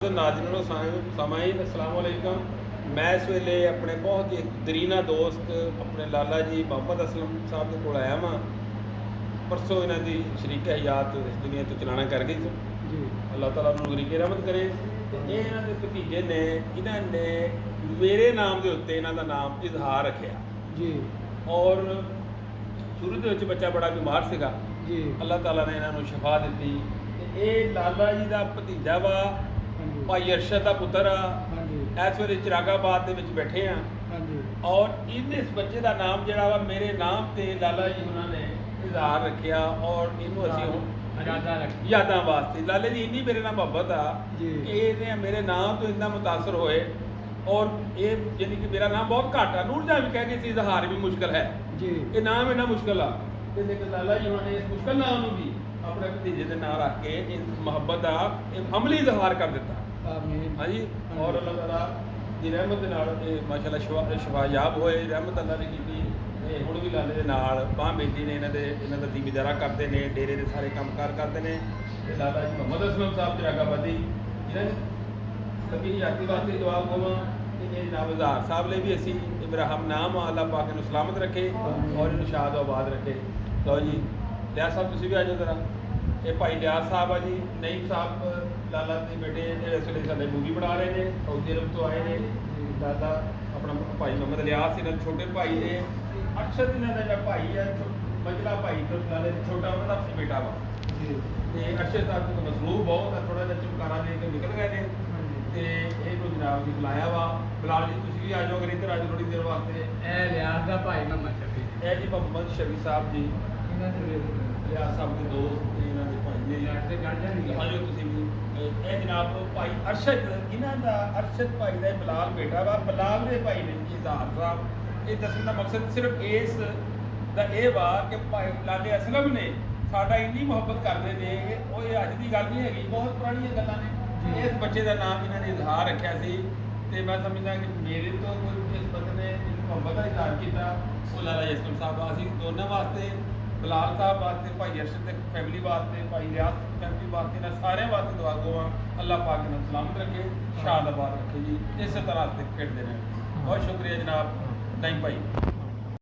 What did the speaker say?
नाज़रीन सामाईन अस्सलाम वालेकुम। मैं इस वेले अपने बहुत ही दरीना दोस्त अपने लाला जी मोहम्मद असलम साहब के कोल आया वहाँ। परसों इन्हों की शरीक हयात इस दुनिया तो चलाना कर गई जी। अल्लाह ताला उन्होंने गरीक रहमत करे। तो ये इन्हों के भतीजे ने इन्होंने मेरे नाम के उत्ते इन्हों का नाम इजहार रखा जी। और शुरू के बच्चा बड़ा बीमार सीगा जी। अल्लाह ताला ने इन्हों शफा दी। ये लाला जी का भतीजा वा भाई अरशद का पुत्र आ इस वे चिरागाबाद के बैठे हाँ और इस बच्चे का नाम जरा वा मेरे नाम से लाला जी उन्होंने इजहार रखा और इनू असी यादा वास्ते लाले जी इन्नी मेरे नाल मोहब्बत आ कि ये मेरे नाम तो इन्ना मुतासर होए और ये यानी कि मेरा नाम बहुत घट आ। नूर जहाँ भी कह गई इजहार भी मुश्किल है जी। ये नाम इन्ना मुश्किल आ लेकिन लाला जी उन्होंने इस मुश्किल नाम भी अपने भतीजे के नाम रख के मुहब्बत का अमली इजहार कर दिता हाँ जी। और अल्लाह ताला की रहमत माशाअल्लाह शफायाब होए रहमत अल्लाह ने की हुण भी लाले दे नाल बांह बेटी ने इन्हां दा दीबीदारा करते हैं डेरे के सारे काम कार करते हैं। लाला जी मोहम्मद असलम साहब चिरागाबादी जिन्हें कभी यात्री वास्ते जवाब होवा जनाब इजहार साहब ने भी असी मेरा हम नाम अल्लाह पाक इन्हूं सलामत रखे और इन्हूं शाद आबाद रखे। लो जी लियाज साहब तुसीं भी आ जाओ जरा। ये भाई लियाज साहब आ जी नईम साहब लाला के बेटे इस वे साढ़े मूवी बना रहे हैं सऊदी अरब तो आए हैं। लाला अपना भाई मोहम्मद लियाज इन्होंने छोटे भाई ने अरशद इन्हों का जो भाई है मंझला भाई तो लाले छोटा उन्होंने बेटा वा तो अरशद साहब को मसरूफ बहुत है थोड़ा जहा चुटकारा दे के निकल गए हैं तो ये जनाब जी बुलाया वा बिलाल जी तुम भी आ जाओ अगर इधर आ जाओ थोड़ी देर वास्ते। लियाज का भाई मोहम्मद शफी जी मोहम्मद शफी साहब जी लियाज साहब के दोस्त इन्हों के भाई ने हाँ जो तुम भी जनाब भाई अरशद इन्हों का अरशद भाई का बिलाल बेटा वा बिलाल के भाई ने इजहार साहब ये दसने का मकसद सिर्फ इस दा ये वा कि भाई लाले असलम ने साडा इन्नी मुहब्बत करते हैं कि वो ये अज की गल नहीं हैगी बहुत पुरानी गल्लां ने। इस बच्चे का नाम इन्होंने इजहार रखा सी तो मैं समझदा कि मेरे तो कोई इस बंदे ने मुहब्बत का इजहार किया वो लाला असलम साहब असी दोनों वास्ते बिलाल साहब वास्ते भाई अरशद की फैमिली वास्ते भाई रियाज फैमिली वास्ते इन्होंने सारे वास्ते दुआ गो अल्लाह पाक इन्हें सलामत रखे शादाबाद रखे जी। इस तरह खेडते हैं। बहुत शुक्रिया जनाब नईम भाई।